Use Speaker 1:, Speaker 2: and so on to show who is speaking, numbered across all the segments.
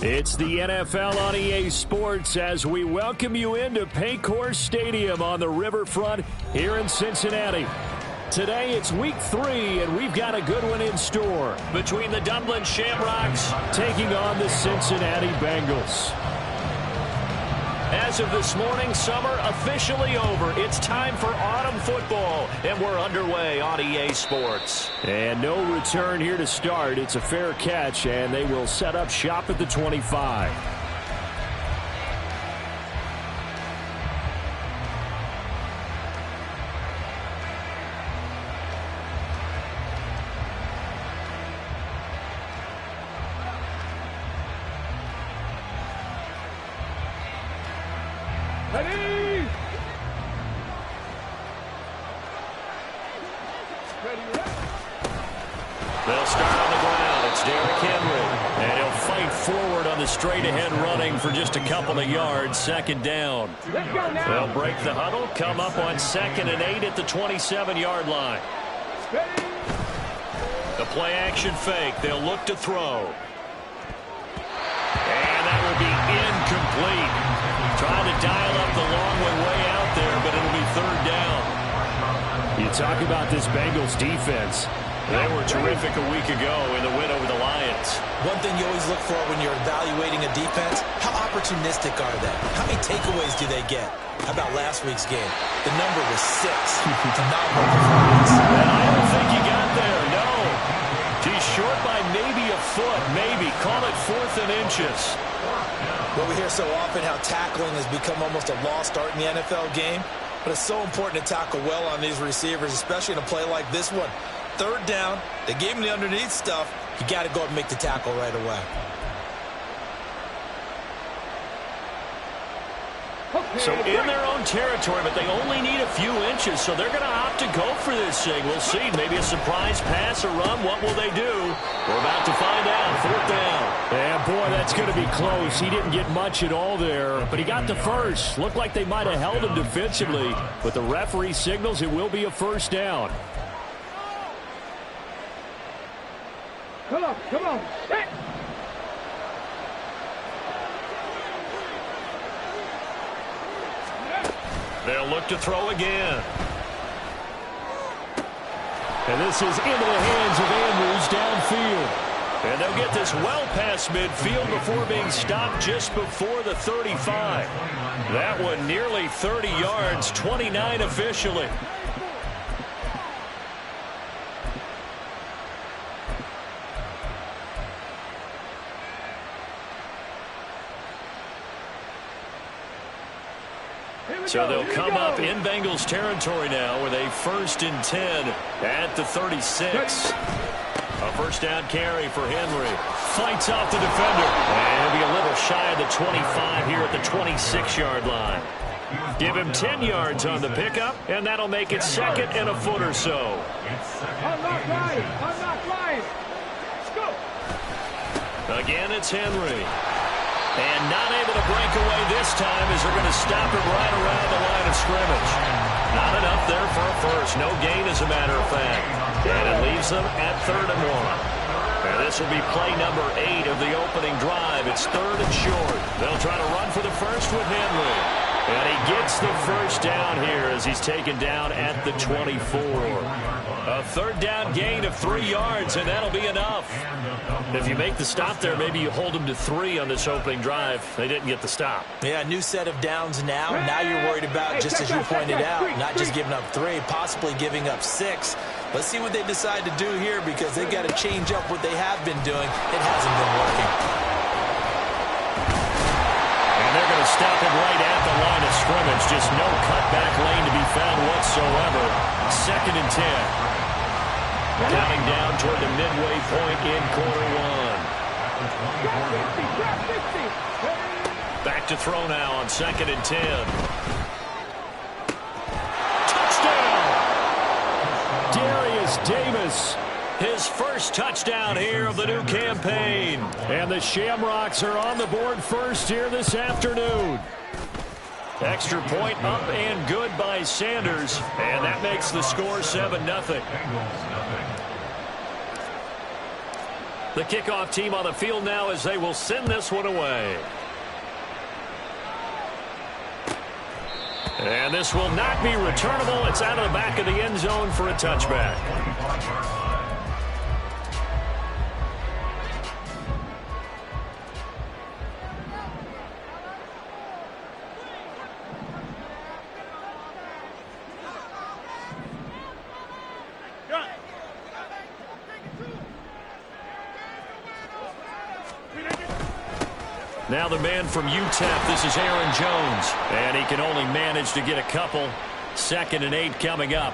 Speaker 1: It's the NFL on EA Sports as we welcome you into Paycor Stadium on the riverfront here in Cincinnati. Today it's week 3, and we've got a good one in store between the Dublin Shamrocks taking on the Cincinnati Bengals. As of this morning, summer officially over. It's time for autumn football, and we're underway on EA Sports. And no return here to start. It's a fair catch, and they will set up shop at the 25. They'll start on the ground. It's Derrick Henry. And he'll fight forward on the straight-ahead running for just a couple of yards. Second down. They'll break the huddle, come up on 2nd and 8 at the 27-yard line. The play-action fake. They'll look to throw. And that will be incomplete. Trying to dial up the long way out there, but it'll be 3rd down. You talk about this Bengals defense. They were terrific a week ago in the win over the Lions.
Speaker 2: One thing you always look for when you're evaluating a defense, how opportunistic are they? How many takeaways do they get? How about last week's game? The number was 6. Phenomenal performance.
Speaker 1: And I don't think he got there, no. He's short by maybe a foot, maybe. Call it 4th and inches.
Speaker 2: Well, we hear so often how tackling has become almost a lost art in the NFL game. But it's so important to tackle well on these receivers, especially in a play like this one. 3rd down, they gave him the underneath stuff. You got to go and make the tackle right away.
Speaker 1: So in their own territory, but they only need a few inches, so they're going to opt to go for this thing. We'll see. Maybe a surprise pass or run. What will they do? We're about to find out. 4th down. And boy, that's going to be close. He didn't get much at all there, but he got the first. Looked like they might have held him defensively, but the referee signals it will be a 1st down.
Speaker 3: Come on, set.
Speaker 1: They'll look to throw again. And this is into the hands of Andrews downfield. And they'll get this well past midfield before being stopped just before the 35. That one nearly 30 yards, 29 officially. So they'll come up in Bengals territory now with a 1st and 10 at the 36. A 1st down carry for Henry. Fights off the defender. And he'll be a little shy of the 25 here at the 26-yard line. Give him 10 yards on the pickup, and that'll make it 2nd and a foot or so.
Speaker 3: Unlock line. Let's go.
Speaker 1: Again, it's Henry. And not able to break away this time as they're going to stop it right around the line of scrimmage. Not enough there for a first. No gain, as a matter of fact. And it leaves them at 3rd and 1. And this will be play number 8 of the opening drive. It's 3rd and short. They'll try to run for the first with Henry. And he gets the 1st down here as he's taken down at the 24. A 3rd down gain of 3 yards, and that'll be enough. If you make the stop there, maybe you hold them to 3 on this opening drive. They didn't get the stop.
Speaker 2: Yeah, new set of downs now. Now you're worried about, just as you pointed out, not just giving up 3, possibly giving up 6. Let's see what they decide to do here, because they've got to change up what they have been doing. It hasn't been working.
Speaker 1: And they're going to stop it right at the line of scrimmage. Just no cutback lane to be found whatsoever. 2nd and 10. Counting down toward the midway point in quarter 1. Back to throw now on 2nd and 10. Touchdown! Darius Davis, his first touchdown here of the new campaign. And the Shamrocks are on the board first here this afternoon. Extra point up and good by Sanders. And that makes the score 7-0. The kickoff team on the field now as they will send this one away. And this will not be returnable. It's out of the back of the end zone for a touchback. Now the man from UTEP, this is Aaron Jones. And he can only manage to get a couple. 2nd and 8 coming up.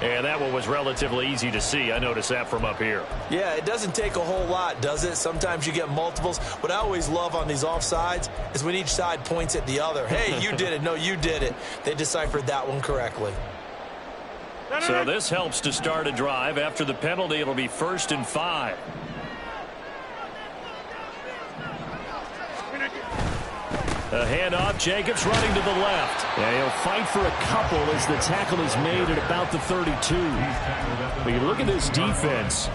Speaker 1: And that one was relatively easy to see. I noticed that from up here.
Speaker 2: Yeah, it doesn't take a whole lot, does it? Sometimes you get multiples. What I always love on these offsides is when each side points at the other. Hey, you did it. No, you did it. They deciphered that one correctly.
Speaker 1: So this helps to start a drive. After the penalty, it'll be 1st and 5. A handoff, Jacobs running to the left.
Speaker 4: Yeah, he'll fight for a couple as the tackle is made at about the 32. But you look at this defense.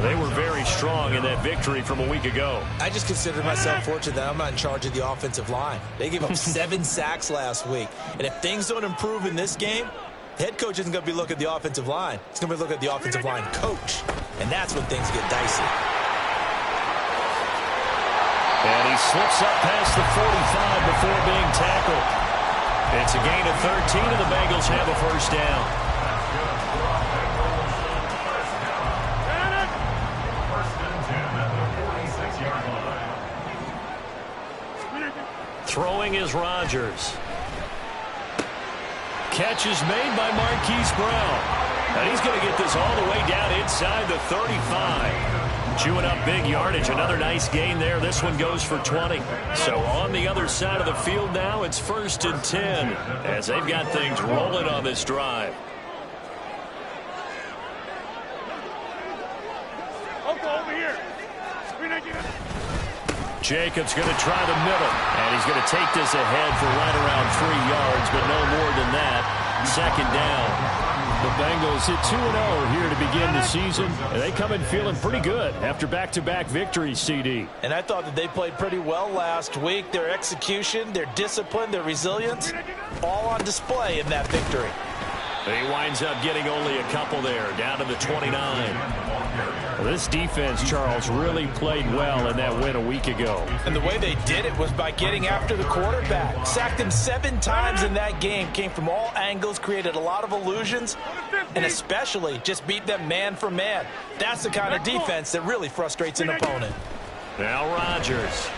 Speaker 1: They were very strong in that victory from a week ago.
Speaker 2: I just consider myself fortunate that I'm not in charge of the offensive line. They gave up 7 sacks last week. And if things don't improve in this game, the head coach isn't going to be looking at the offensive line. He's going to be looking at the offensive line coach. And that's when things get dicey.
Speaker 1: And he slips up past the 45 before being tackled. It's a gain of 13, and the Bengals have a first down. Throwing is Rodgers. Catch is made by Marquise Brown. And he's going to get this all the way down inside the 35. Chewing up big yardage. Another nice gain there. This one goes for 20. So on the other side of the field now, it's 1st and 10 as they've got things rolling on this drive.
Speaker 3: Over here.
Speaker 1: Jacobs going to try the middle. And he's going to take this ahead for right around 3 yards, but no more than that. 2nd down.
Speaker 4: The Bengals hit 2-0 here to begin the season. And they come in feeling pretty good after back-to-back victories, CD.
Speaker 2: And I thought that they played pretty well last week. Their execution, their discipline, their resilience, all on display in that victory.
Speaker 1: He winds up getting only a couple there, down to the 29.
Speaker 4: Well, this defense, Charles, really played well in that win a week ago.
Speaker 2: And the way they did it was by getting after the quarterback. Sacked him 7 times in that game. Came from all angles, created a lot of illusions, and especially just beat them man for man. That's the kind of defense that really frustrates an opponent.
Speaker 1: Now Rodgers.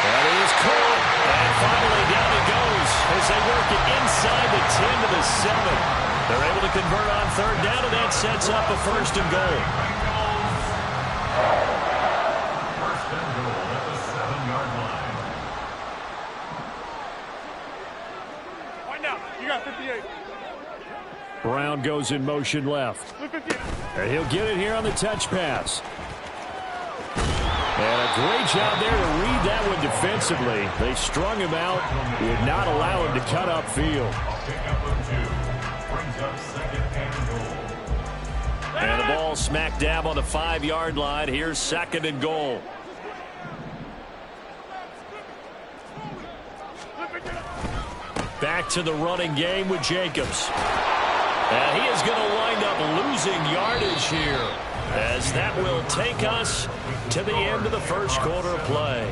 Speaker 1: That is caught. And finally down he goes as they work it inside the 10 to the 7. They're able to convert on 3rd down, and that sets up a 1st and goal.
Speaker 3: First and goal at the 7-yard line. Find out. You got 58.
Speaker 4: Brown goes in motion left. And he'll get it here on the touch pass. And a great job there to read that one defensively. They strung him out, would not allow him to cut upfield.
Speaker 1: And the ball smack dab on the 5-yard line. Here's 2nd and goal. Back to the running game with Jacobs. And he is going to wind up losing yardage here, as that will take us to the end of the first quarter of play.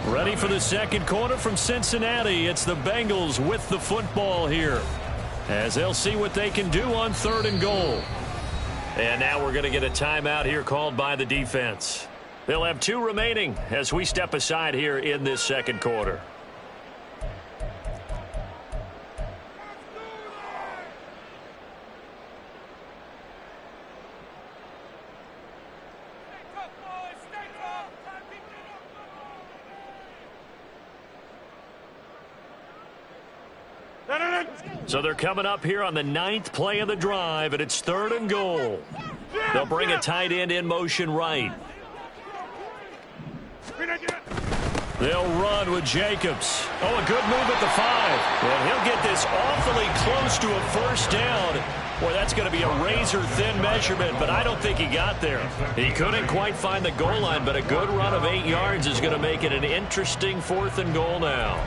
Speaker 1: Ready for the second quarter from Cincinnati. It's the Bengals with the football here, as they'll see what they can do on 3rd and goal. And now we're going to get a timeout here called by the defense. They'll have 2 remaining as we step aside here in this second quarter. So they're coming up here on the 9th play of the drive, and it's 3rd and goal. They'll bring a tight end in motion right.
Speaker 4: They'll run with Jacobs. Oh, a good move at the 5.
Speaker 1: And he'll get this awfully close to a first down. Boy, that's going to be a razor-thin measurement, but I don't think he got there. He couldn't quite find the goal line, but a good run of 8 yards is going to make it an interesting 4th and goal now.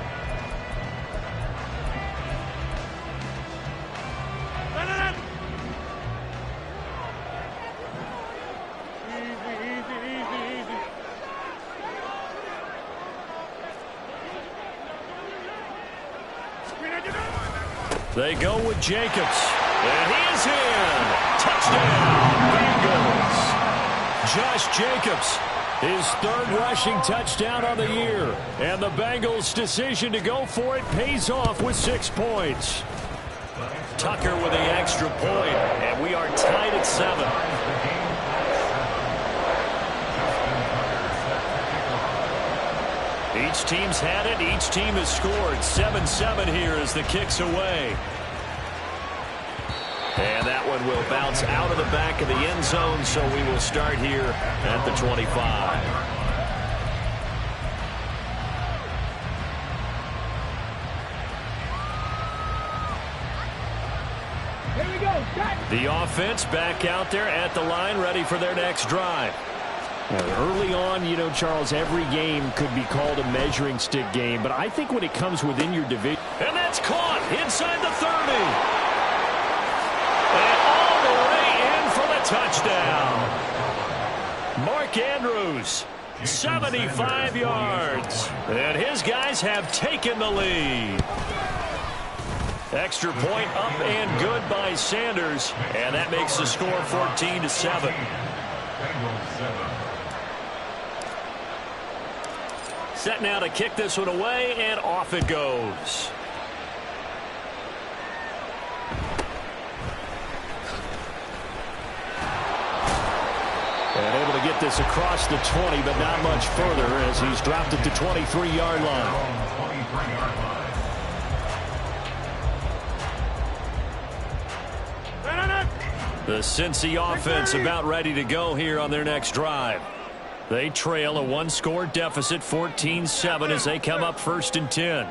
Speaker 4: They go with Jacobs. And he is in. Touchdown, Bengals. Josh Jacobs, his 3rd rushing touchdown on the year. And the Bengals' decision to go for it pays off with 6 points.
Speaker 1: Tucker with the extra point, and we are tied at 7. Each team's had it. Each team has scored. 7-7 here as the kick's away. And that one will bounce out of the back of the end zone, so we will start here at the 25.
Speaker 5: Here we go.
Speaker 1: The offense back out there at the line, ready for their next drive.
Speaker 4: Early on, you know, Charles, every game could be called a measuring stick game, but I think when it comes within your division.
Speaker 1: And that's caught inside the 30. And all the way in for the touchdown. Mark Andrews, 75 yards. And his guys have taken the lead. Extra point up and good by Sanders. And that makes the score 14-7. Set now to kick this one away, and off it goes.
Speaker 4: And able to get this across the 20, but not much further as he's dropped it to 23-yard line. The Cincy offense about ready to go here on their next drive. They trail a 1-score deficit, 14-7, as they come up 1st and 10.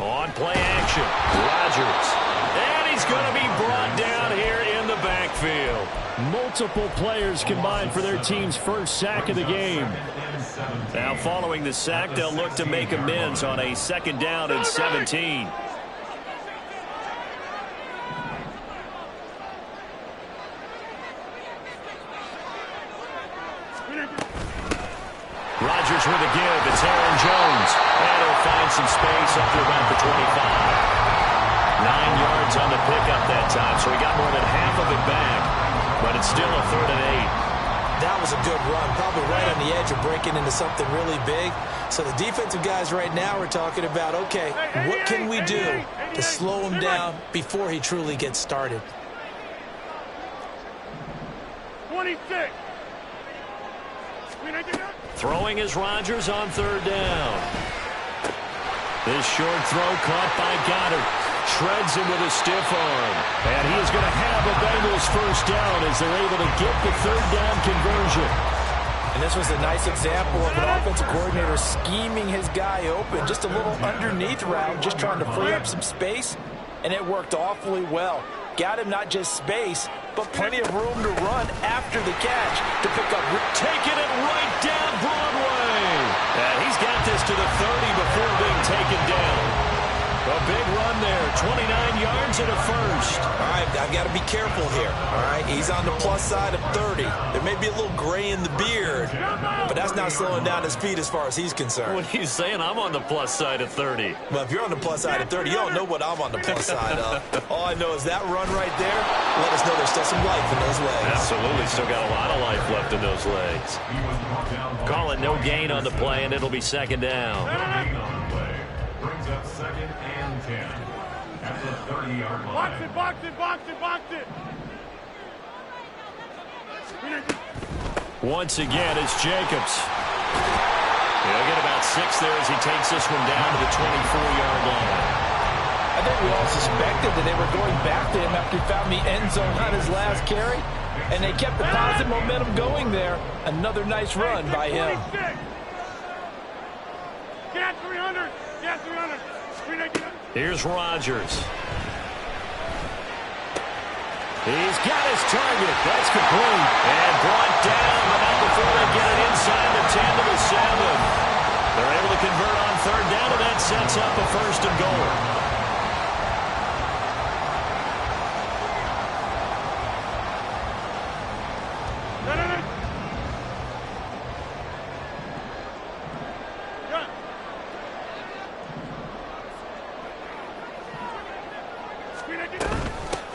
Speaker 4: On play action, Rodgers. And he's going to be brought down here in the backfield. Multiple players combined for their team's 1st sack of the game.
Speaker 1: Now following the sack, they'll look to make amends on a 2nd down and 17. Rodgers with a give. It's Aaron Jones. And he'll find some space up to about the 25. 9 yards on the pickup that time, so he got more than half of it back. But it's still a 3rd and 8.
Speaker 2: That was a good run, probably right on the edge of breaking into something really big. So the defensive guys right now are talking about, okay, what can we do to slow him down before he truly gets started?
Speaker 5: 26.
Speaker 1: Throwing is Rodgers on 3rd down. This short throw caught by Goddard. Shreds him with a stiff arm.
Speaker 4: And he is going to have a Bengals 1st down as they're able to get the 3rd down conversion.
Speaker 2: And this was a nice example of an offensive coordinator scheming his guy open. Just a little underneath route, just trying to free up some space. And it worked awfully well. Got him not just space, but plenty of room to run after the catch to pick up.
Speaker 1: Taking it right down Broadway. And he's got this to the 30 before being taken down. A big run there, 29 yards and a 1st.
Speaker 2: All right, I've got to be careful here. All right, he's on the plus side of 30. There may be a little gray in the beard, but that's not slowing down his speed as far as he's concerned.
Speaker 1: What are you saying? I'm on the plus side of 30.
Speaker 2: Well, if you're on the plus side of 30, you don't know what I'm on the plus side of. All I know is that run right there let us know there's still some life in those legs.
Speaker 1: Absolutely, still got a lot of life left in those legs. Call it no gain on the play, and it'll be 2nd down.
Speaker 3: Brings up 2nd and 10 at the 30-yard line.
Speaker 5: Box it, box it, box it, box it.
Speaker 1: Once again, it's Jacobs. He'll get about 6 there as he takes this one down to the 24-yard line.
Speaker 2: I think we all suspected that they were going back to him after he found the end zone on his last carry, and they kept the positive momentum going there. Another nice run by him.
Speaker 5: 300. Yeah, 300. 300.
Speaker 4: Here's Rodgers. He's got his target. That's complete. And brought down, but not before they get it inside the 10 to the 7. They're able to convert on third down, and that sets up a first and goal.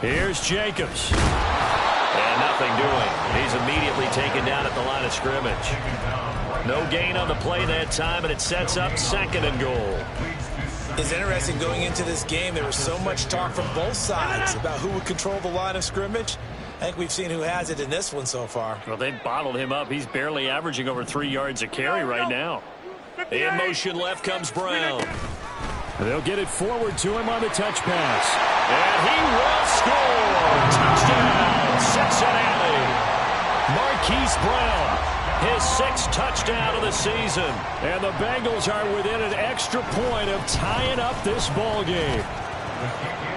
Speaker 4: Here's Jacobs. And nothing doing. He's immediately taken down at the line of scrimmage. No gain on the play that time, and it sets up second and goal.
Speaker 2: It's interesting going into this game. There was so much talk from both sides about who would control the line of scrimmage. I think we've seen who has it in this one so far.
Speaker 4: Well, they bottled him up. He's barely averaging over 3 yards a carry right now.
Speaker 1: In motion left comes Brown.
Speaker 4: They'll get it forward to him on the touch pass. And he will score. Touchdown, Cincinnati. Marquise Brown, his 6th touchdown of the season. And the Bengals are within an extra point of tying up this ball game.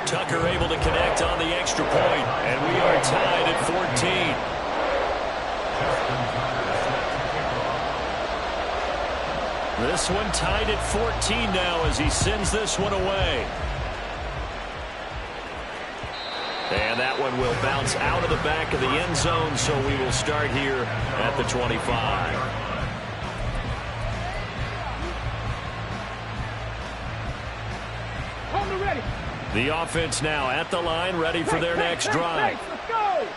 Speaker 1: Tucker able to connect on the extra point, and we are tied at 14.
Speaker 4: This one tied at 14 now as he sends this one away.
Speaker 1: And that one will bounce out of the back of the end zone, so we will start here at the 25.
Speaker 4: The offense now at the line, ready for their next drive.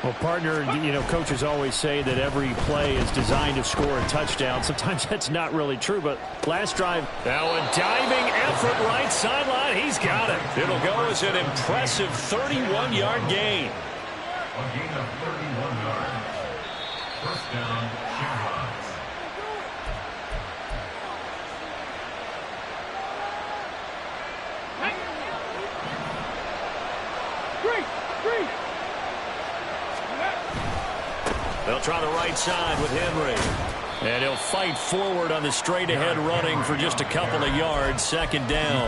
Speaker 4: Well, partner, coaches always say that every play is designed to score a touchdown. Sometimes that's not really true, but last drive.
Speaker 1: Now a diving effort right sideline. He's got it. It'll go as an impressive 31-yard gain.
Speaker 3: A gain of 31 yards. First down, Shamrock.
Speaker 1: They'll try the right side with Henry.
Speaker 4: And he'll fight forward on the straight-ahead running for just a couple of yards. Second down.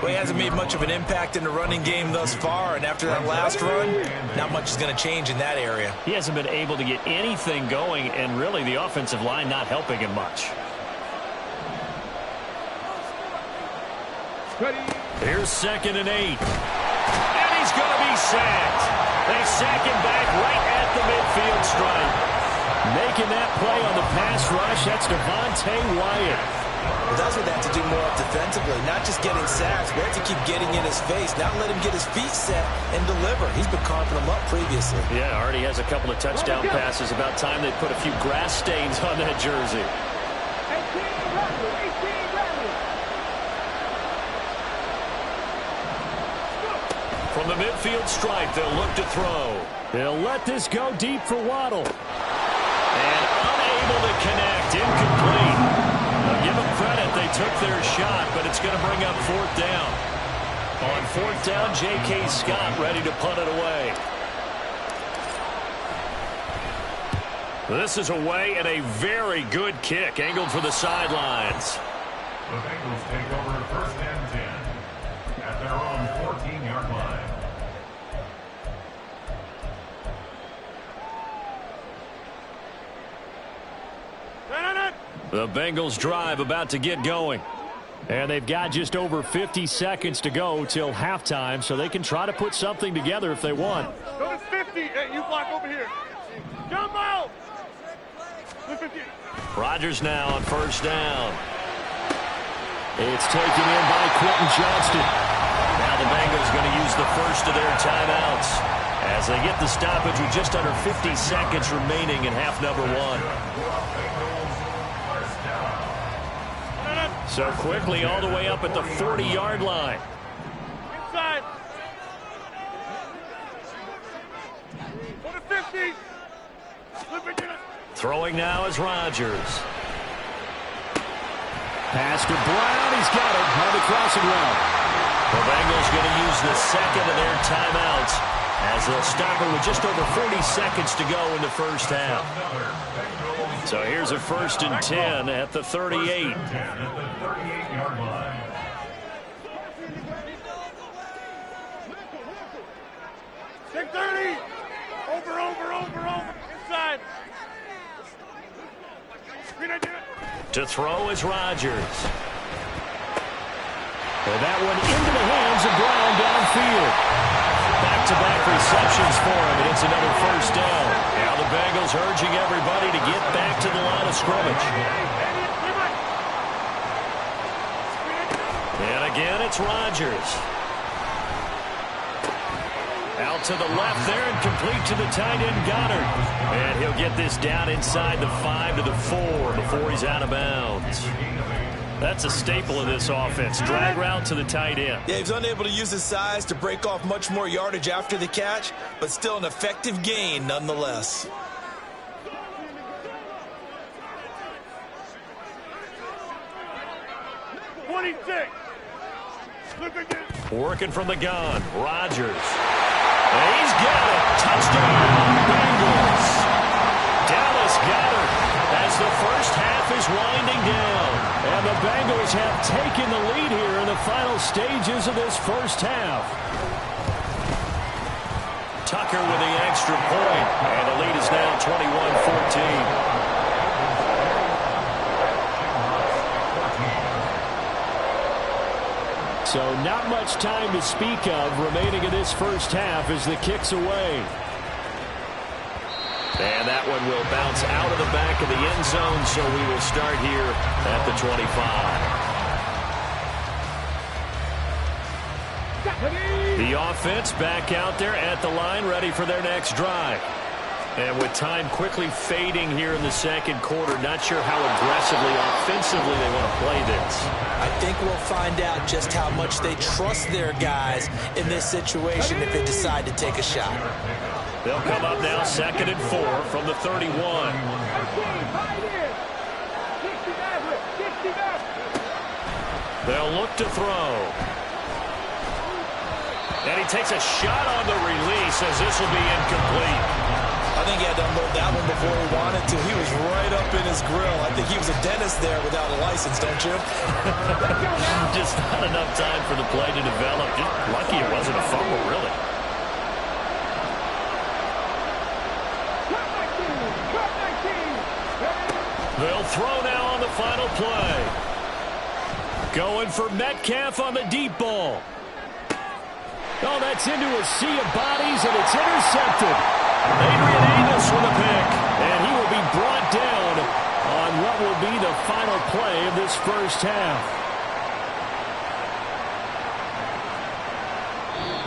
Speaker 2: Well, he hasn't made much of an impact in the running game thus far, and after that last run, not much is going to change in that area.
Speaker 4: He hasn't been able to get anything going, and really the offensive line not helping him much. Here's 2nd and 8.
Speaker 1: And he's going to be sacked. They sack him back right at the midfield stripe.
Speaker 4: Making that play on the pass rush, that's Devontae Wyatt.
Speaker 2: Well, that's what they have to do more up defensively, not just getting sacks, but have to keep getting in his face, not let him get his feet set and deliver. He's been carving them up previously.
Speaker 4: Yeah, already has a couple of touchdown passes. About time they put a few grass stains on that jersey.
Speaker 1: From the midfield stripe, they'll look to throw.
Speaker 4: They'll let this go deep for Waddle.
Speaker 1: And unable to connect, incomplete. Now give them credit, they took their shot, but it's going to bring up 4th down. On 4th down, J.K. Scott ready to punt it away. This is away and a very good kick, angled for the sidelines.
Speaker 3: The Bengals take over 1st and 10 at their own 14-yard line.
Speaker 4: The Bengals drive about to get going. And they've got just over 50 seconds to go till halftime, so they can try to put something together if they want.
Speaker 5: Go to 50. Hey, you block over here. Jump out.
Speaker 1: Rodgers now on 1st down.
Speaker 4: It's taken in by Quentin Johnston.
Speaker 1: Now the Bengals going to use the first of their timeouts as they get the stoppage with just under 50 seconds remaining in half number 1.
Speaker 4: So quickly all the way up at the 40-yard line.
Speaker 5: Inside. Go to 50.
Speaker 1: Throwing now is Rodgers.
Speaker 4: Pass to Brown. He's got it on the crossing route.
Speaker 1: The Bengals going to use the second of their timeouts
Speaker 4: as they'll stop it with just over 40 seconds to go in the first half. So here's a 1st and 10 at the 38.
Speaker 3: 38-yard line.
Speaker 5: Take 30. Over. Inside.
Speaker 4: To throw is Rodgers. And that one into the hands of Brown downfield. Back-to-back receptions for him, and it's another 1st down. Now the Bengals urging everybody to get back to the line of scrimmage. And again, it's Rodgers. Out to the left there and complete to the tight end, Goddard. And he'll get this down inside the 5 to the 4 before he's out of bounds. That's a staple of this offense. Drag route to the tight end.
Speaker 2: Yeah, he's unable to use his size to break off much more yardage after the catch, but still an effective gain nonetheless.
Speaker 4: Working from the gun, Rodgers. And he's got it. Touchdown, Bengals. Dallas Goedert as the first half is winding down. And the Bengals have taken the lead here in the final stages of this first half. Tucker with the extra point, and the lead is now 21-14. So not much time to speak of remaining in this first half as the kick's away. And that one will bounce out of the back of the end zone, so we will start here at the 25. The offense back out there at the line, ready for their next drive. And with time quickly fading here in the second quarter, not sure how aggressively, offensively they want to play this.
Speaker 2: I think we'll find out just how much they trust their guys in this situation if they decide to take a shot.
Speaker 4: They'll come up now 2nd and 4 from the 31. They'll look to throw. And he takes a shot on the release as this will be incomplete.
Speaker 2: I think he had to unload that one before he wanted to. He was right up in his grill. I think he was a dentist there without a license, don't you?
Speaker 4: Just not enough time for the play to develop. Just lucky it wasn't a fumble, really. They'll throw now on the final play. Going for Metcalf on the deep ball. Oh, that's into a sea of bodies, and it's intercepted. Adrian Amos with a pick, and he will be brought down on what will be the final play of this first half.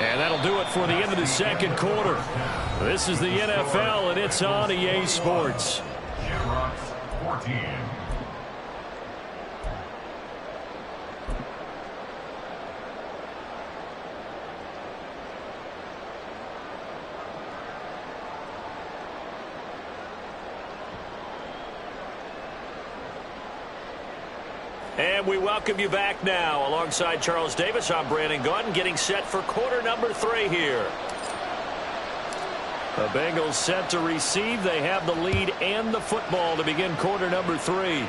Speaker 4: And that'll do it for the end of the second quarter. This is the NFL, and it's on EA Sports.
Speaker 3: Shamrock 14.
Speaker 4: And we welcome you back now. Alongside Charles Davis, I'm Brandon Gaudin, getting set for quarter number 3 here. The Bengals set to receive. They have the lead and the football to begin quarter number 3.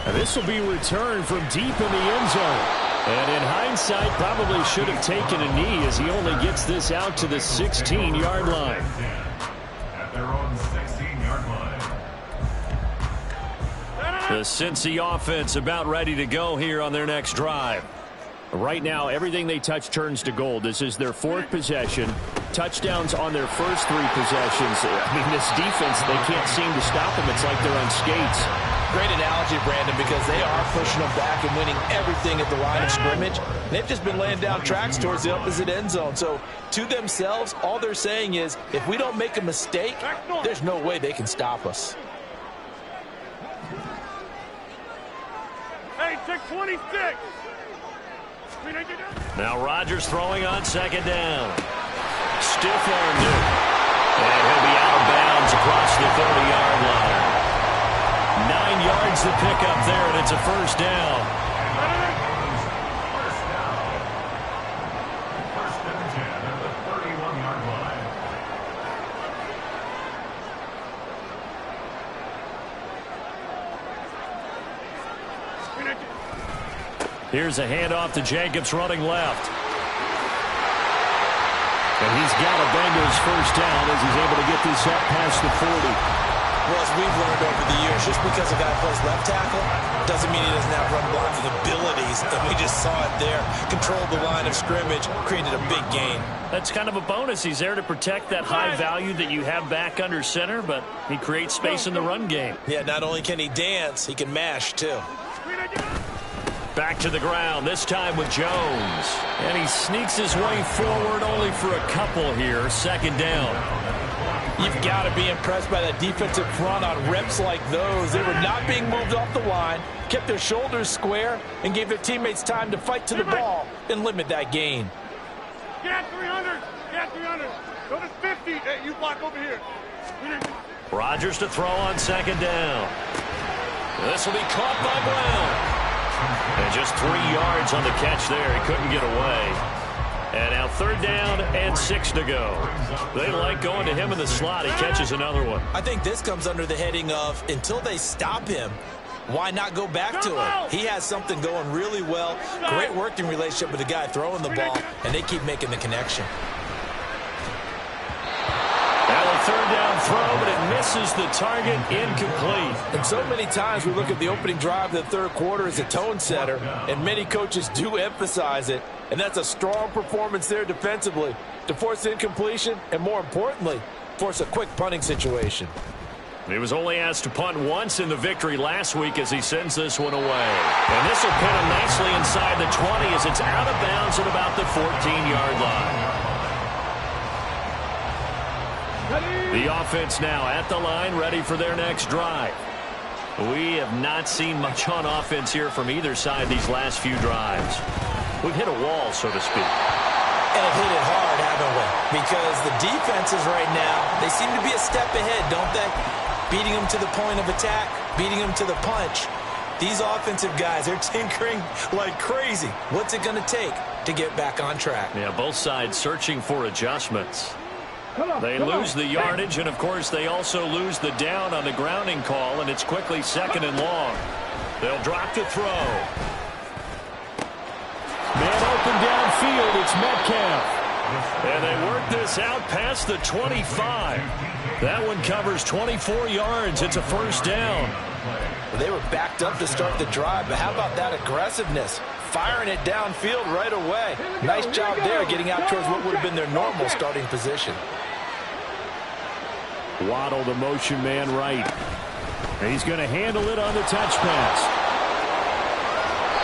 Speaker 4: And this will be returned from deep in the end zone. And in hindsight, probably should have taken a knee as he only gets this out to the 16-yard line.
Speaker 3: At their own 16-yard line.
Speaker 4: The Cincy offense about ready to go here on their next drive. Right now, everything they touch turns to gold. This is their 4th possession. Touchdowns on their first 3 possessions. I mean, this defense, they can't seem to stop them. It's like they're on skates.
Speaker 2: Great analogy, Brandon, because they are pushing them back and winning everything at the line of scrimmage. They've just been laying down tracks towards the opposite end zone. So, to themselves, all they're saying is, if we don't make a mistake, there's no way they can stop us.
Speaker 5: Hey, check 26.
Speaker 4: Now Rodgers throwing on 2nd down. Stiff-armed it. And he'll be out of bounds across the 30-yard line. 9 yards to pick up there, and it's a first down. Here's a handoff to Jacobs running left. And he's got a Bengals first down as he's able to get this up past the 40.
Speaker 2: Well, as we've learned over the years, just because a guy plays left tackle doesn't mean he doesn't have run blocking abilities. And we just saw it there. Controlled the line of scrimmage, created a big gain.
Speaker 4: That's kind of a bonus. He's there to protect that high value that you have back under center, but he creates space in the run game.
Speaker 2: Yeah, not only can he dance, he can mash, too.
Speaker 4: Back to the ground, this time with Jones. And he sneaks his way forward only for a couple here. Second down.
Speaker 2: You've got to be impressed by that defensive front on reps like those. They were not being moved off the line, kept their shoulders square, and gave their teammates time to fight to the ball and limit that gain.
Speaker 5: Get 300. Get 300. Go to 50. Hey, you block over here.
Speaker 4: Rodgers to throw on second down. This will be caught by Brown. And just 3 yards on the catch there. He couldn't get away. And now third down and 6 to go. They like going to him in the slot. He catches another one.
Speaker 2: I think this comes under the heading of until they stop him, why not go back to him? He has something going really well. Great working relationship with the guy throwing the ball, and they keep making the connection.
Speaker 4: Now a third down throw, but it misses the target, incomplete.
Speaker 2: And so many times we look at the opening drive of the third quarter as a tone setter, and many coaches do emphasize it. And that's a strong performance there defensively to force incompletion and, more importantly, force a quick punting situation.
Speaker 4: He was only asked to punt once in the victory last week as he sends this one away. And this will pin him nicely inside the 20 as it's out of bounds at about the 14-yard line. The offense now at the line, ready for their next drive. We have not seen much on offense here from either side these last few drives. We've hit a wall, so to speak.
Speaker 2: And have hit it hard, haven't we? Because the defenses right now, they seem to be a step ahead, don't they? Beating them to the point of attack, beating them to the punch. These offensive guys, they're tinkering like crazy. What's it going to take to get back on track?
Speaker 4: Yeah, both sides searching for adjustments. They lose the yardage, and, of course, they also lose the down on the grounding call, and it's quickly second and long. They'll drop to throw. Man open downfield, it's Metcalf. And they work this out past the 25. That one covers 24 yards. It's a first down.
Speaker 2: Well, they were backed up to start the drive, but how about that aggressiveness? Firing it downfield right away. Nice job there getting out towards what would have been their normal starting position.
Speaker 4: Waddle, the motion man right. And he's going to handle it on the touch pass.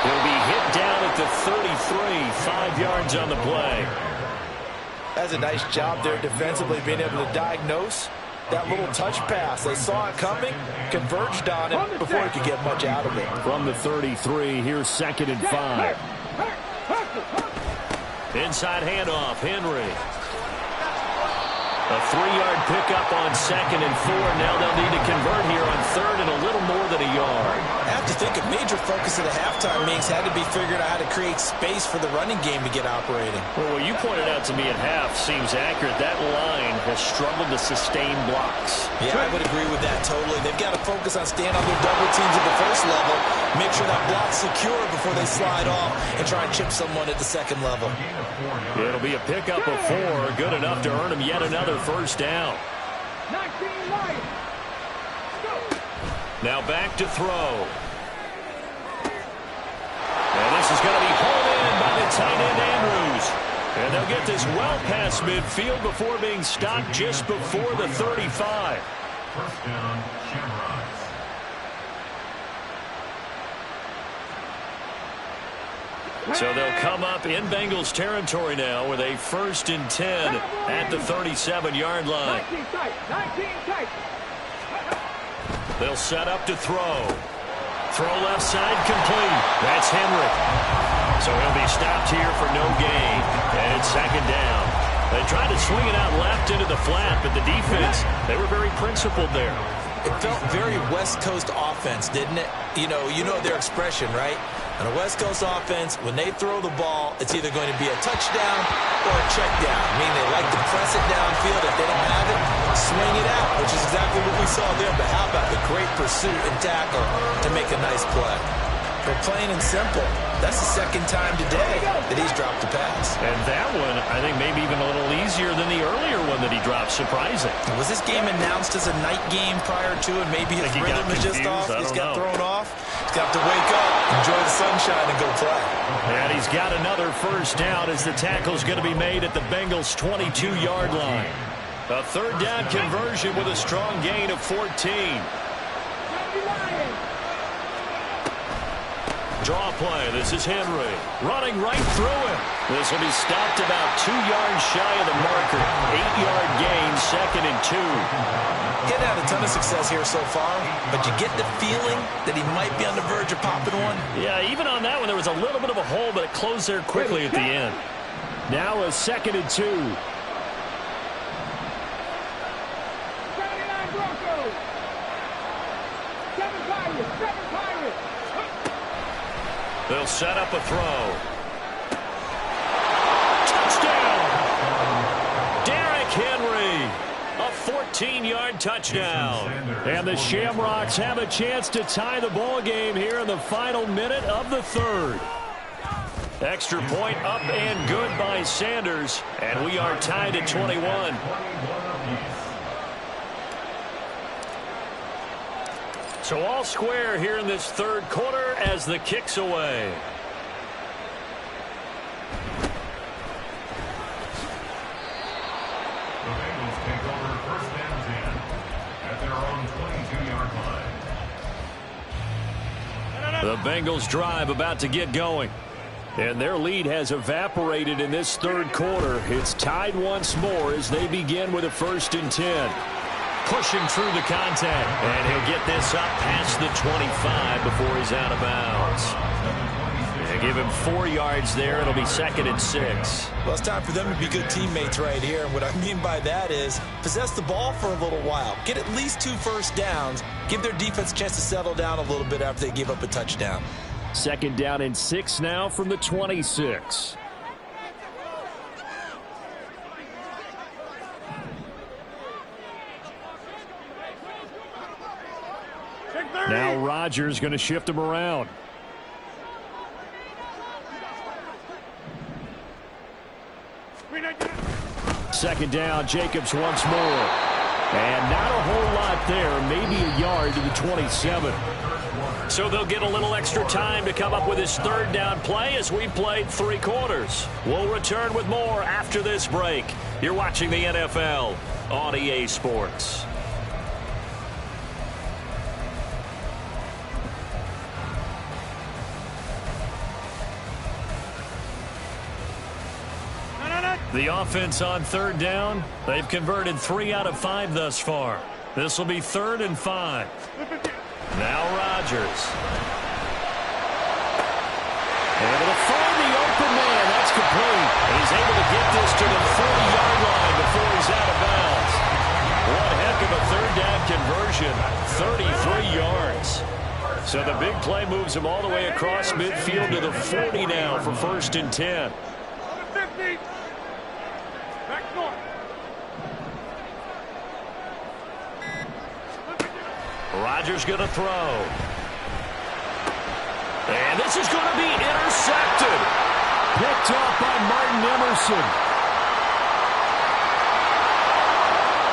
Speaker 4: He'll be hit down at the 33, 5 yards on the play.
Speaker 2: That's a nice job there defensively, being able to diagnose that little touch pass. They saw it coming, converged on it before he could get much out of it.
Speaker 4: From the 33, here's second and 5. Inside handoff, Henry. A 3-yard pickup on second and 4. Now they'll need to convert here on third and a little more than a yard.
Speaker 2: I have to think a major focus of the halftime meetings had to be figured out how to create space for the running game to get operating.
Speaker 4: Well, what you pointed out to me at half seems accurate. That line has struggled to sustain blocks.
Speaker 2: Yeah, I would agree with that totally. They've got to focus on staying on their double teams at the first level, make sure that block's secure before they slide off and try and chip someone at the second level.
Speaker 4: It'll be a pickup of 4, good enough to earn him yet another first down. Now back to throw. And this is going to be hauled in by the tight end Andrews. And they'll get this well past midfield before being stopped just before the 35.
Speaker 3: First down, Shamrock.
Speaker 4: So they'll come up in Bengals territory now with a 1st and 10 at the 37-yard line. They'll set up to throw. Throw left side complete. That's Henry. So he'll be stopped here for no gain. And it's second down. They tried to swing it out left into the flat, but the defense, they were very principled there.
Speaker 2: It felt very West Coast offense, didn't it? You know their expression, right? On a West Coast offense, when they throw the ball, it's either going to be a touchdown or a check down. I mean, they like to press it downfield. If they don't have it, swing it out, which is exactly what we saw there. But how about the great pursuit and tackle to make a nice play? But plain and simple, that's the time today that he's dropped the pass.
Speaker 4: And that one, I think, maybe even a little easier than the earlier one that he dropped. Surprising.
Speaker 2: Was this game announced as a night game prior to, and maybe his rhythm is just off? He's got thrown off. He's got to wake up, enjoy the sunshine, and go play.
Speaker 4: And he's got another first down as the tackle's going to be made at the Bengals' 22-yard line. A third down conversion with a strong gain of 14. Draw play. This is Henry running right through him. This will be stopped about 2 yards shy of the marker. 8-yard gain, 2nd and 2.
Speaker 2: He hadn't had a ton of success here so far, but you get the feeling that he might be on the verge of popping one.
Speaker 4: Yeah, even on that one, there was a little bit of a hole, but it closed there quickly at the end. Now a 2nd and 2. They'll set up a throw. Touchdown! Derrick Henry. A 14-yard touchdown. And the Shamrocks have a chance to tie the ball game here in the final minute of the third. Extra point up and good by Sanders. And we are tied at 21. So all square here in this third quarter as the kick's away.
Speaker 3: The Bengals take over first and 10 at their own 22-yard line.
Speaker 4: The Bengals drive about to get going. And their lead has evaporated in this third quarter. It's tied once more as they begin with a 1st and 10. Pushing through the contact. And he'll get this up past the 25 before he's out of bounds. They give him 4 yards there. It'll be 2nd and 6.
Speaker 2: Well, it's time for them to be good teammates right here. And what I mean by that is possess the ball for a little while. Get at least 2 first downs. Give their defense a chance to settle down a little bit after they give up a touchdown.
Speaker 4: 2nd down and 6 now from the 26. Now Rodgers going to shift him around. Second down, Jacobs once more. And not a whole lot there, maybe a yard to the 27. So they'll get a little extra time to come up with his third down play as we played 3 quarters. We'll return with more after this break. You're watching the NFL on EA Sports. The offense on third down, they've converted 3 out of 5 thus far. This will be 3rd and 5. Now Rodgers. Able to find the open man. That's complete. And he's able to get this to the 40-yard line before he's out of bounds. One heck of a third down conversion. 33 yards. So the big play moves him all the way across midfield to the 40 now for 1st and 10. Rodgers going to throw. And this is going to be intercepted. Picked up by Martin Emerson.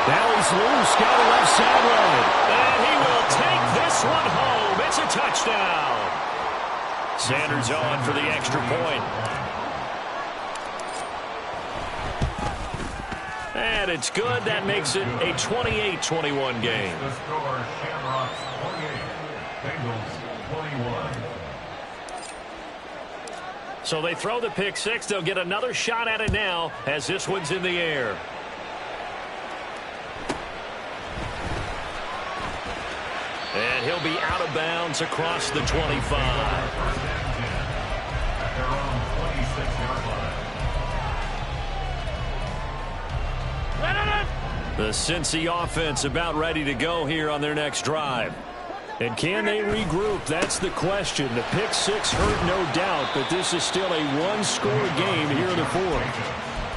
Speaker 4: Now he's loose. Got a left sideline. And he will take this one home. It's a touchdown. Sanders on for the extra point. And it's good. That makes it a 28-21 game.
Speaker 3: The score, Shamrock's 28, Bengals 21.
Speaker 4: So they throw the pick 6. They'll get another shot at it now as this one's in the air. And he'll be out of bounds across the 25.
Speaker 3: First and 10 at their own 26-yard line.
Speaker 4: The Cincy offense about ready to go here on their next drive. And can they regroup? That's the question. The pick 6 hurt, no doubt, but this is still a one-score game here in the fourth.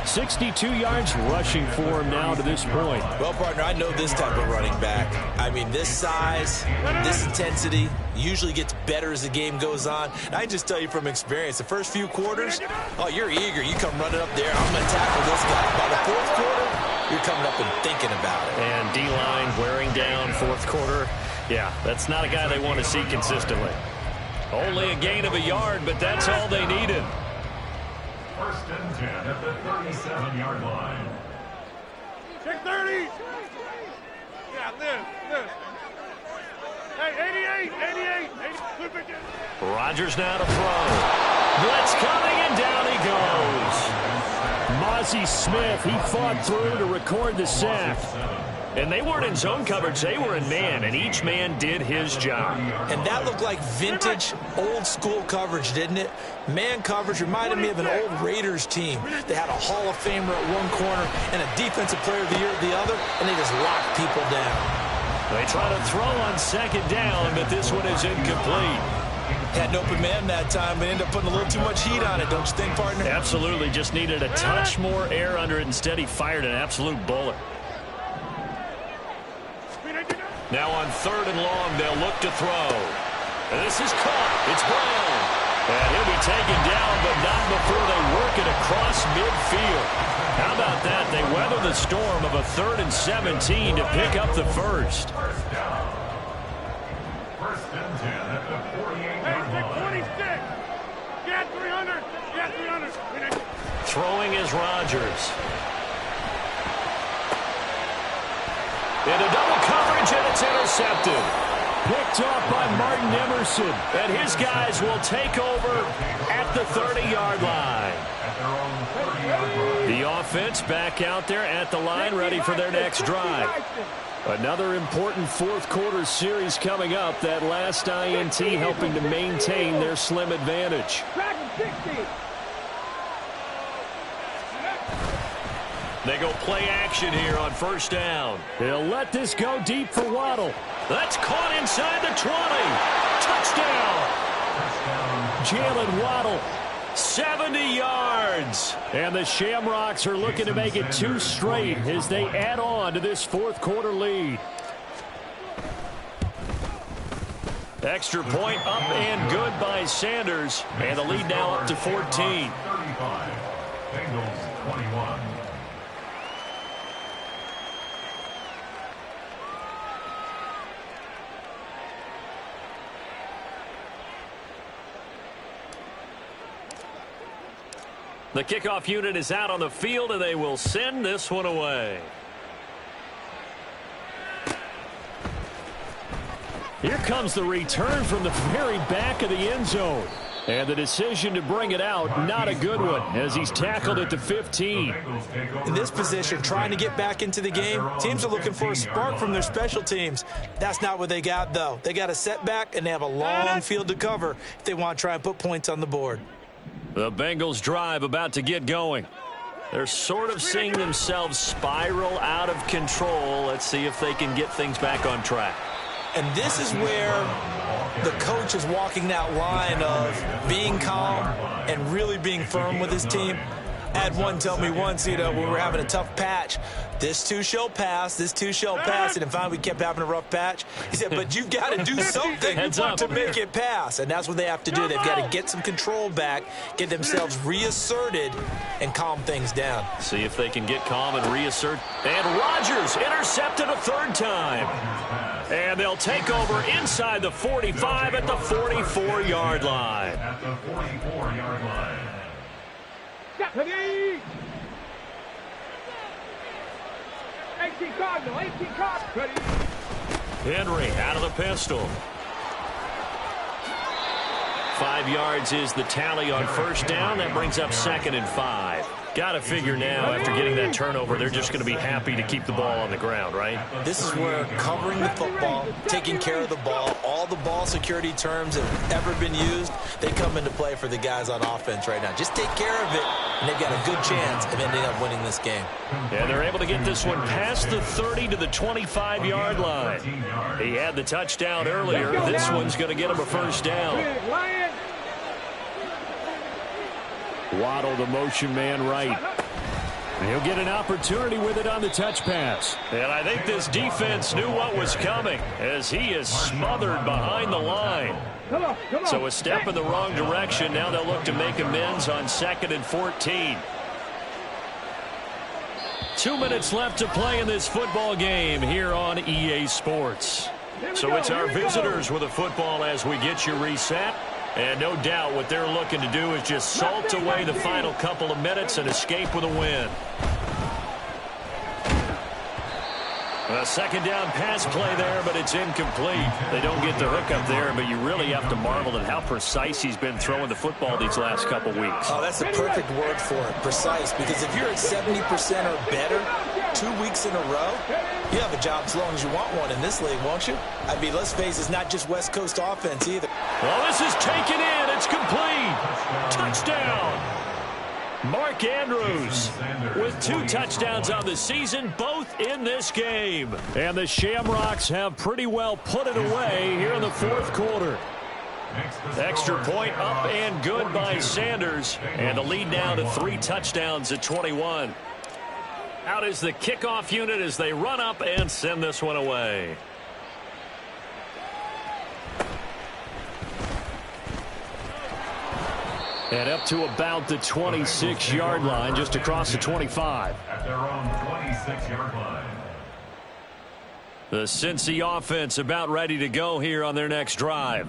Speaker 4: 62 yards rushing for him now to this point.
Speaker 2: Well, partner, I know this type of running back. I mean, this size, this intensity usually gets better as the game goes on. And I just tell you from experience, the first few quarters, oh, you're eager. You come running up there, I'm going to tackle this guy. By the fourth quarter, you're coming up and thinking about it.
Speaker 4: And D-line wearing down fourth quarter. Yeah, that's not a guy they want to see consistently. Only a gain of a yard, but that's all they needed.
Speaker 3: First and 10 at the 37-yard line.
Speaker 5: Check 30. Yeah, this. Hey, 88. Flip it.
Speaker 4: Rodgers now to throw. Blitz coming, and down he goes. Mozzie Smith, he fought through to record the sack. And they weren't in zone coverage, they were in man, and each man did his job.
Speaker 2: And that looked like vintage, old-school coverage, didn't it? Man coverage reminded me of an old Raiders team. They had a Hall of Famer at one corner and a Defensive Player of the Year at the other, and they just locked people down.
Speaker 4: They try to throw on second down, but this one is incomplete.
Speaker 2: Had an open man that time, but ended up putting a little too much heat on it, don't you think, partner?
Speaker 4: Absolutely, just needed a touch more air under it. Instead, he fired an absolute bullet. Now on third and long, they'll look to throw. And this is caught. It's Brown. And he'll be taken down, but not before they work it across midfield. How about that? They weather the storm of a 3rd and 17 to pick up the first.
Speaker 3: First and 10 at the 48-yard line.
Speaker 5: 26. Get 300. Get 300.
Speaker 4: Throwing is Rodgers. Into double coverage, and it's intercepted. Picked off by Martin Emerson. And his guys will take over at the 30-yard line. The offense back out there at the line, ready for their next drive. Another important fourth quarter series coming up. That last INT helping to maintain their slim advantage. They go play action here on first down. They'll let this go deep for Waddle. That's caught inside the 20. Touchdown. Jalen Waddle, 70 yards. And the Shamrocks are looking to make it 2 straight as they add on to this fourth quarter lead. Extra point up and good by Sanders. And the lead now up to 14.
Speaker 3: 35. Bengals 21.
Speaker 4: The kickoff unit is out on the field, and they will send this one away. Here comes the return from the very back of the end zone. And the decision to bring it out, not a good one, as he's tackled at the 15.
Speaker 2: In this position, trying to get back into the game, teams are looking for a spark from their special teams. That's not what they got, though. They got a setback, and they have a long field to cover if they want to try and put points on the board.
Speaker 4: The Bengals drive about to get going. They're sort of seeing themselves spiral out of control. Let's see if they can get things back on track.
Speaker 2: And this is where the coach is walking that line of being calm and really being firm with his team. I had one tell me once, when we were having a tough patch, this too shall pass, this too shall pass. And finally, we kept having a rough patch. He said, but you've got to do something to make it pass. And that's what they have to do. They've got to get some control back, get themselves reasserted, and calm things down.
Speaker 4: See if they can get calm and reassert. And Rodgers intercepted a 3rd time. And they'll take over inside the 45 at the 44-yard line.
Speaker 3: At the 44-yard line.
Speaker 5: 18 Cardinal, 18 Cardinal.
Speaker 4: Henry out of the pistol. 5 yards is the tally on first down. That brings up 2nd and 5. Got to figure now, after getting that turnover, they're just going to be happy to keep the ball on the ground, right?
Speaker 2: This is where covering the football, taking care of the ball, all the ball security terms that have ever been used, they come into play for the guys on offense right now. Just take care of it, and they've got a good chance of ending up winning this game.
Speaker 4: And they're able to get this one past the 30 to the 25-yard line. He had the touchdown earlier. This one's going to get him a first down. Waddle, the motion man right. He'll get an opportunity with it on the touch pass.
Speaker 1: And I think this defense knew what was coming as he is smothered behind the line. So a step in the wrong direction. Now they'll look to make amends on 2nd and 14. 2 minutes left to play in this football game here on EA Sports. So it's our visitors with the football as we get you reset. And no doubt what they're looking to do is just salt away the final couple of minutes and escape with a win. A second down pass play there, but it's incomplete. They don't get the hook up there, but you really have to marvel at how precise he's been throwing the football these last couple weeks.
Speaker 2: Oh, that's the perfect word for it, precise, because if you're at 70% or better 2 weeks in a row, you have a job as long as you want one in this league, won't you? I mean, let's face it, it's not just West Coast offense either.
Speaker 1: Well, this is taken in. It's complete. Touchdown. Mark Andrews with 2 touchdowns on the season, both in this game.
Speaker 4: And the Shamrocks have pretty well put it away here in the 4th quarter.
Speaker 1: Extra point up and good by Sanders. And the lead now to 3 touchdowns at 21. Out is the kickoff unit as they run up and send this one away.
Speaker 4: And up to about the 26-yard line, just across the 25.
Speaker 3: At their own 26-yard line.
Speaker 1: The Cincy offense about ready to go here on their next drive.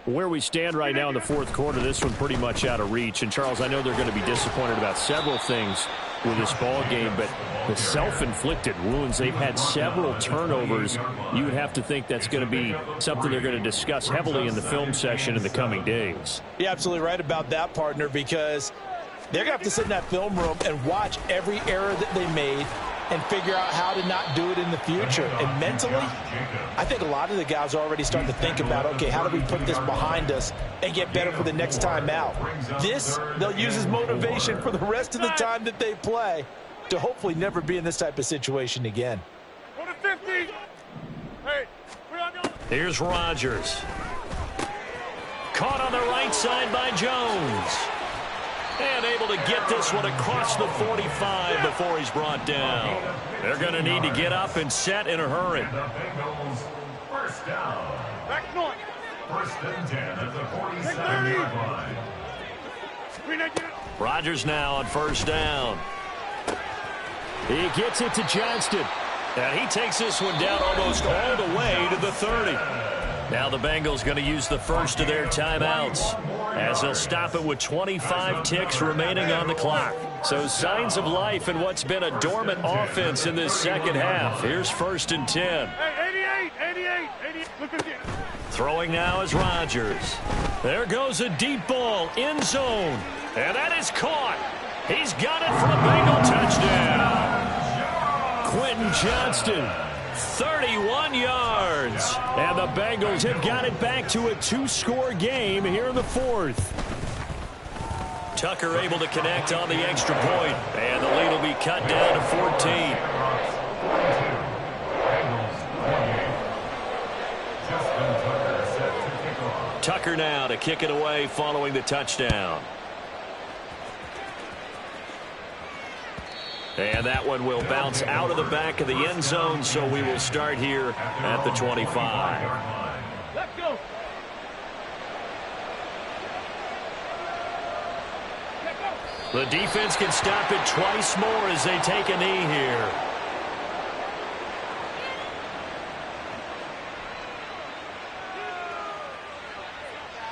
Speaker 4: Where we stand right now in the 4th quarter, this one pretty much out of reach. And, Charles, I know they're going to be disappointed about several things with this ball game, but the self-inflicted wounds, they've had several turnovers. You would have to think that's going to be something they're going to discuss heavily in the film session in the coming days.
Speaker 2: You're absolutely right about that, partner, because they're going to have to sit in that film room and watch every error that they made and figure out how to not do it in the future. And mentally, I think a lot of the guys are already starting to think about, okay, how do we put this behind us and get better for the next time out? This, they'll use as motivation for the rest of the time that they play to hopefully never be in this type of situation again.
Speaker 5: Go to 50. Hey, put on your...
Speaker 1: Here's Rodgers. Caught on the right side by Jones. And able to get this one across the 45 before he's brought down. They're going to need to get up and set in a hurry.
Speaker 3: The Bengals first down.
Speaker 5: Back north.
Speaker 3: 1st and 10 at the 47-yard line.
Speaker 5: Screen again.
Speaker 1: Rodgers now on 1st down.
Speaker 4: He gets it to Johnston.
Speaker 1: And he takes this one down almost all the way to the 30. Now the Bengals going to use the first of their timeouts as they'll stop it with 25 ticks remaining on the clock. So signs of life in what's been a dormant offense in this second half. Here's 1st and 10.
Speaker 5: Hey, 88. Look again.
Speaker 1: Throwing now is Rodgers. There goes a deep ball, end zone. And that is caught. He's got it for the Bengal touchdown. Quentin Johnston, 31 yards.
Speaker 4: And the Bengals have got it back to a 2-score game here in the 4th.
Speaker 1: Tucker able to connect on the extra point. And the lead will be cut down to 14. Tucker now to kick it away following the touchdown. And that one will bounce out of the back of the end zone, so we will start here at the 25.
Speaker 5: Let's go.
Speaker 1: The defense can stop it twice more as they take a knee here.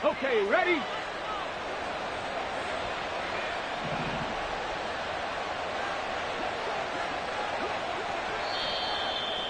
Speaker 5: Okay, ready?